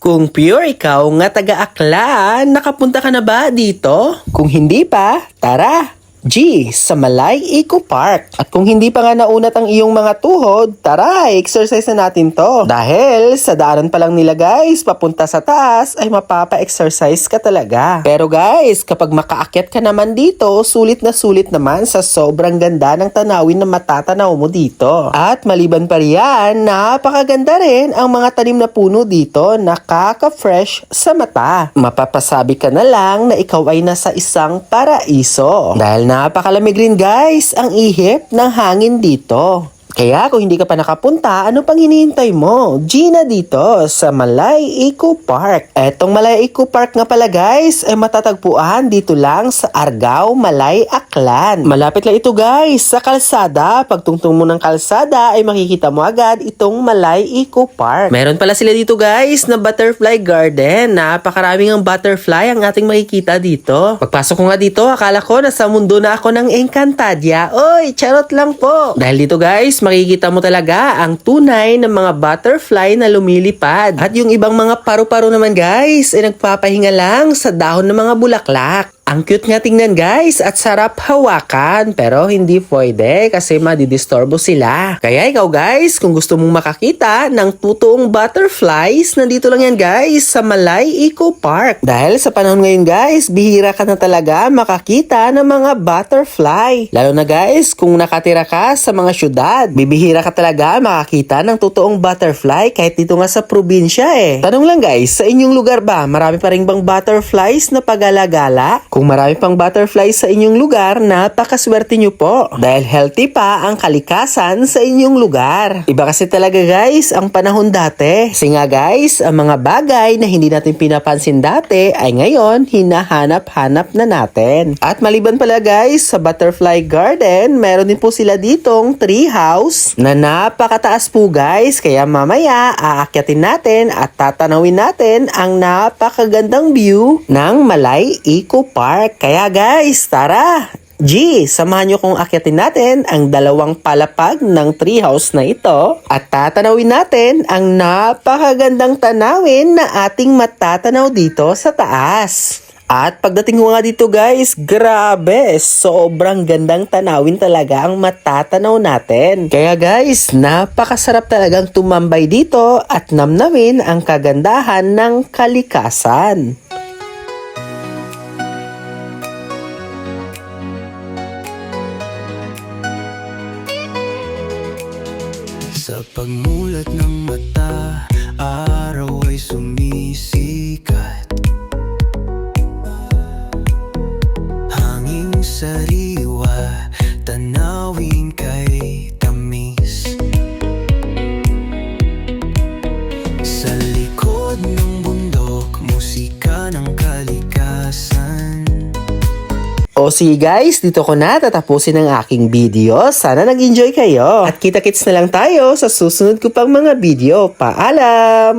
Kung pure ikaw nga taga-Aklan, nakapunta ka na ba dito? Kung hindi pa, tara! G sa Malay Eco Park. At kung hindi pa nga naunat ang iyong mga tuhod, tara, exercise na natin to. Dahil sa daanan pa lang nila guys, papunta sa taas ay mapapa-exercise ka talaga. Pero guys, kapag makaakyat ka naman dito, sulit naman sa sobrang ganda ng tanawin na matatanaw mo dito. At maliban pa riyan, napakaganda rin ang mga tanim na puno dito, nakaka-fresh sa mata. Mapapasabi ka na lang na ikaw ay nasa isang paraiso. Dahil napakalamig rin guys ang ihip ng hangin dito. Kaya kung hindi ka pa nakapunta, ano pang hinihintay mo? Gina dito sa Malay Eco Park. Etong Malay Eco Park nga pala guys ay matatagpuan dito lang sa Argao, Malay, Aklan. Malapit lang ito guys sa kalsada. Pagtungtong mo ng kalsada ay makikita mo agad itong Malay Eco Park. Meron pala sila dito guys na butterfly garden. Napakaraming ang butterfly ang ating makikita dito. Pagpasok ko nga dito, akala ko nasa mundo na ako ng Encantadia. Oy, charot lang po. Dahil dito guys, makikita mo talaga ang tunay ng mga butterfly na lumilipad. At yung ibang mga paru-paro naman guys ay nagpapahinga lang sa dahon ng mga bulaklak. Ang cute nga tingnan guys at sarap hawakan pero hindi pwede kasi madidisturbo sila. Kaya ikaw guys, kung gusto mong makakita ng totoong butterflies, nandito lang yan guys sa Malay Eco Park. Dahil sa panahon ngayon guys, bihira ka na talaga makakita ng mga butterfly. Lalo na guys, kung nakatira ka sa mga syudad, bibihira ka talaga makakita ng totoong butterfly kahit dito nga sa probinsya eh. Tanong lang guys, sa inyong lugar ba, marami pa rin bang butterflies na pag-alagala? Kung marami pang butterflies sa inyong lugar, napakaswerte nyo po. Dahil healthy pa ang kalikasan sa inyong lugar. Iba kasi talaga guys ang panahon dati. Kasi nga guys, ang mga bagay na hindi natin pinapansin dati ay ngayon hinahanap-hanap na natin. At maliban pala guys sa butterfly garden, meron din po sila ditong tree house na napakataas po guys. Kaya mamaya aakyatin natin at tatanawin natin ang napakagandang view ng Malay Eco Park. Kaya guys, tara! G, samahan nyo kung akyatin natin ang dalawang palapag ng treehouse na ito at tatanawin natin ang napakagandang tanawin na ating matatanaw dito sa taas. At pagdating ko nga dito guys, grabe, sobrang gandang tanawin talaga ang matatanaw natin. Kaya guys, napakasarap talagang tumambay dito at namnamin ang kagandahan ng kalikasan. Sa pagmulat ng mata, araw ay sumisikat. Hanging sariwa, tanawin kay tamis. Sa likod ng bundok, musika ng kalikasan. O sige guys, dito ko na tatapusin ang aking video. Sana nag-enjoy kayo. At kita-kits na lang tayo sa susunod ko pang mga video. Paalam!